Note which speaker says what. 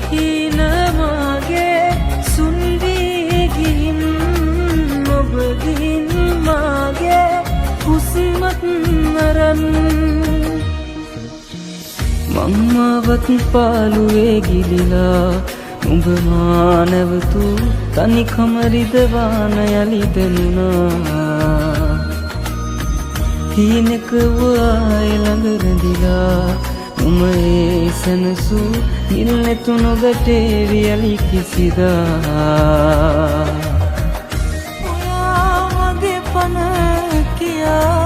Speaker 1: හීන මාගේ සුන්වී ගිහින් ඔබ ගිහින් මාගේ හුස්මත් අරන් මම්මාවත් පාළුවේ ගිලිලා උඹ මා නැවතු තනිකම රිදවාන යලි දැනුණා හීනක වූ ළඟ රැඳිලා උම ඒ සැනසු නිල්නෙතු නොගටේ වියලි කිසිදා ඔයා මගේ පන කියා